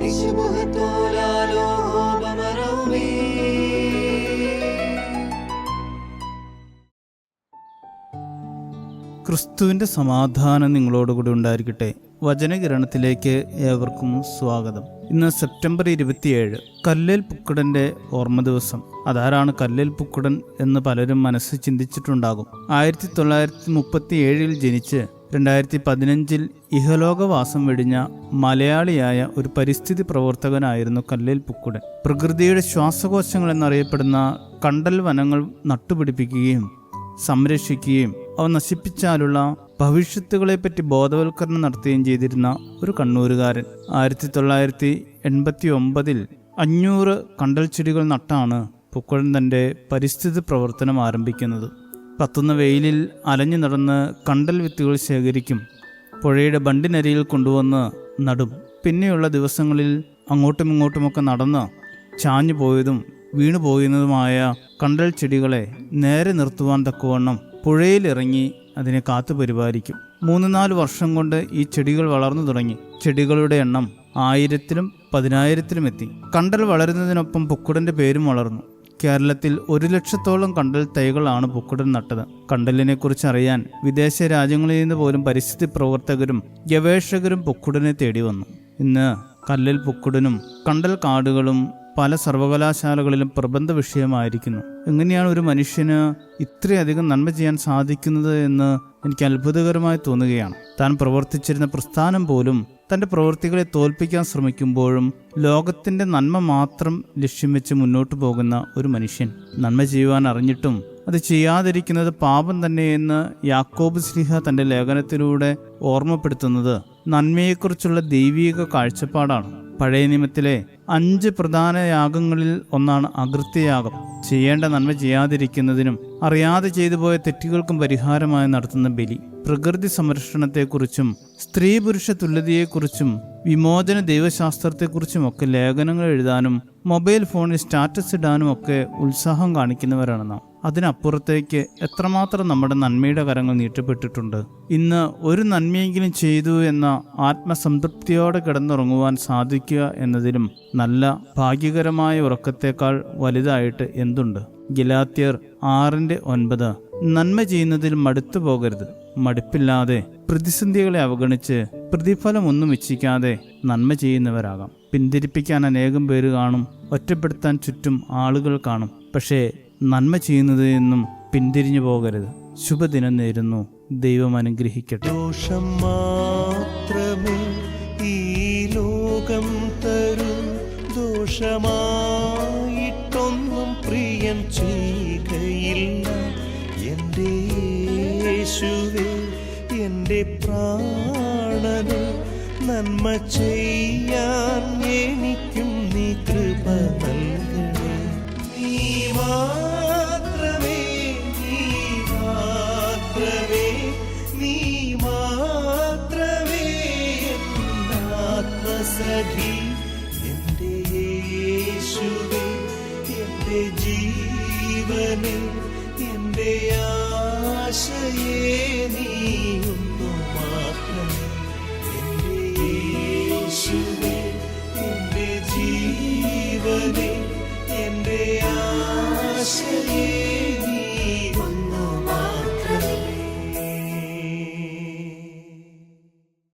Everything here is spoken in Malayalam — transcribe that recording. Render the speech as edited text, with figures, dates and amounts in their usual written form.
ക്രിസ്തുവിൻ്റെ സമാധാനം നിങ്ങളോടുകൂടി ഉണ്ടായിരിക്കട്ടെ. വചനകിരണത്തിലേക്ക് ഏവർക്കും സ്വാഗതം. ഇന്ന് സെപ്റ്റംബർ 27, കല്ലേൽ പുക്കുടൻ്റെ ഓർമ്മ ദിവസം. അതാരാണ് കല്ലേൽ പുക്കുടൻ എന്ന് പലരും മനസ്സിൽ ചിന്തിച്ചിട്ടുണ്ടാകും. 1937 ജനിച്ച് 2015 ഇഹലോകവാസം വെടിഞ്ഞ മലയാളിയായ ഒരു പരിസ്ഥിതി പ്രവർത്തകനായിരുന്നു കല്ലേൽ പുക്കുടൻ. പ്രകൃതിയുടെ ശ്വാസകോശങ്ങൾ എന്നറിയപ്പെടുന്ന കണ്ടൽ വനങ്ങൾ നട്ടുപിടിപ്പിക്കുകയും സംരക്ഷിക്കുകയും അവ നശിപ്പിച്ചാലുള്ള ഭവിഷ്യത്തുകളെപ്പറ്റി ബോധവൽക്കരണം നടത്തുകയും ചെയ്തിരുന്ന ഒരു കണ്ണൂരുകാരൻ. 1989 500 കണ്ടൽ ചെടികൾ നട്ടാണ് പുക്കുടൻ തൻ്റെ പരിസ്ഥിതി പ്രവർത്തനം ആരംഭിക്കുന്നത്. കത്തുന്ന വെയിലിൽ അലഞ്ഞു നടന്ന് കണ്ടൽ വിത്തുകൾ ശേഖരിക്കും. പുഴയുടെ ബണ്ടിനരിയിൽ കൊണ്ടുവന്ന് നടും. പിന്നെയുള്ള ദിവസങ്ങളിൽ അങ്ങോട്ടും ഇങ്ങോട്ടുമൊക്കെ നടന്ന് ചാഞ്ഞു പോയതും വീണുപോകുന്നതുമായ കണ്ടൽ ചെടികളെ നേരെ നിർത്തുവാൻ തക്കവണ്ണം പുഴയിലിറങ്ങി അതിനെ കാത്തു പരിപാലിക്കും. 3-4 വർഷം കൊണ്ട് ഈ ചെടികൾ വളർന്നു തുടങ്ങി. ചെടികളുടെ എണ്ണം 1000-ലും 10,000-ലും എത്തി. കണ്ടൽ വളരുന്നതിനൊപ്പം പുക്കുടൻ്റെ പേരും വളർന്നു. കേരളത്തിൽ 100,000-ഓളം കണ്ടൽ തൈകളാണ് പുക്കുടൻ നട്ടത്. കണ്ടലിനെ കുറിച്ച് അറിയാൻ വിദേശ രാജ്യങ്ങളിൽ നിന്ന് പോലും പരിസ്ഥിതി പ്രവർത്തകരും ഗവേഷകരും പുക്കുടനെ തേടി വന്നു. ഇന്ന് കല്ലേൽ പുക്കുടനും കണ്ടൽ കാടുകളും പല സർവകലാശാലകളിലും പ്രബന്ധ വിഷയമായിരിക്കുന്നു. എങ്ങനെയാണ് ഒരു മനുഷ്യന് ഇത്രയധികം നന്മ ചെയ്യാൻ സാധിക്കുന്നത് എന്ന് എനിക്ക് അത്ഭുതകരമായി തോന്നുകയാണ്. താൻ പ്രവർത്തിച്ചിരുന്ന പ്രസ്ഥാനം പോലും തൻ്റെ പ്രവൃത്തികളെ തോൽപ്പിക്കാൻ ശ്രമിക്കുമ്പോഴും ലോകത്തിൻ്റെ നന്മ മാത്രം ലക്ഷ്യം വെച്ച് മുന്നോട്ട് പോകുന്ന ഒരു മനുഷ്യൻ. നന്മ ചെയ്യുവാൻ അറിഞ്ഞിട്ടും അത് ചെയ്യാതിരിക്കുന്നത് പാപം തന്നെയെന്ന് യാക്കോബ് ശ്ലീഹ തൻ്റെ ലേഖനത്തിലൂടെ ഓർമ്മപ്പെടുത്തുന്നത് നന്മയെക്കുറിച്ചുള്ള ദൈവിക കാഴ്ചപ്പാടാണ്. പഴയ നിയമത്തിലെ 5 പ്രധാന യാഗങ്ങളിൽ ഒന്നാണ് അകൃത്യയാഗം. ചെയ്യേണ്ട നന്മ ചെയ്യാതിരിക്കുന്നതിനും അറിയാതെ ചെയ്തു പോയ തെറ്റുകൾക്കും പരിഹാരമായി നടത്തുന്ന ബലി. പ്രകൃതി സംരക്ഷണത്തെക്കുറിച്ചും സ്ത്രീ പുരുഷ തുല്യതയെക്കുറിച്ചും വിമോചന ദൈവശാസ്ത്രത്തെക്കുറിച്ചുമൊക്കെ ലേഖനങ്ങൾ എഴുതാനും മൊബൈൽ ഫോണിൽ സ്റ്റാറ്റസ് ഇടാനും ഒക്കെ ഉത്സാഹം കാണിക്കുന്നവരാണ് നാം. അതിനപ്പുറത്തേക്ക് എത്രമാത്രം നമ്മുടെ നന്മയുടെ കരങ്ങൾ നീട്ടപ്പെട്ടിട്ടുണ്ട്. ഇന്ന് ഒരു നന്മയെങ്കിലും ചെയ്തു എന്ന ആത്മസംതൃപ്തിയോടെ കിടന്നുറങ്ങുവാൻ സാധിക്കുക എന്നതിലും നല്ല ഭാഗ്യകരമായ ഉറക്കത്തേക്കാൾ വലുതായിട്ട് എന്തുണ്ട്? ഗലാത്യർ 6:9. നന്മ ചെയ്യുന്നതിൽ മടുത്തു പോകരുത്. മടുപ്പില്ലാതെ പ്രതിസന്ധികളെ അവഗണിച്ച് പ്രതിഫലമൊന്നും ഇച്ഛിക്കാതെ നന്മ ചെയ്യുന്നവരാകാം. പിന്തിരിപ്പിക്കാൻ അനേകം പേര് കാണും, ഒറ്റപ്പെടുത്താൻ ചുറ്റും ആളുകൾ കാണും. പക്ഷേ നന്മ ചെയ്യുന്നത് എന്നും പിന്തിരിഞ്ഞു പോകരുത്. ശുഭദിനം നേരുന്നു. ദൈവം അനുഗ്രഹിക്കട്ടെ. ദോഷം മാത്രമേ ഈ ലോകം തരൂ, ദോഷമായിട്ടൊന്നും പ്രിയൻ ചെയ്യുകയില്ല. എൻ്റെ യേശുവേ, എൻ്റെ പ്രാണനെ, നന്മ ചെയ്യാൻ എനിക്കും നീ കൃപ നൽകണേ. നീ മാത്രമേ, നീ മാത്രമേ, നീ മാത്രമേ ആത്മസഖി. എൻ്റെ യേശുവേ, എൻ്റെ ജീവനെ, എൻ്റെ ആശയേ നീ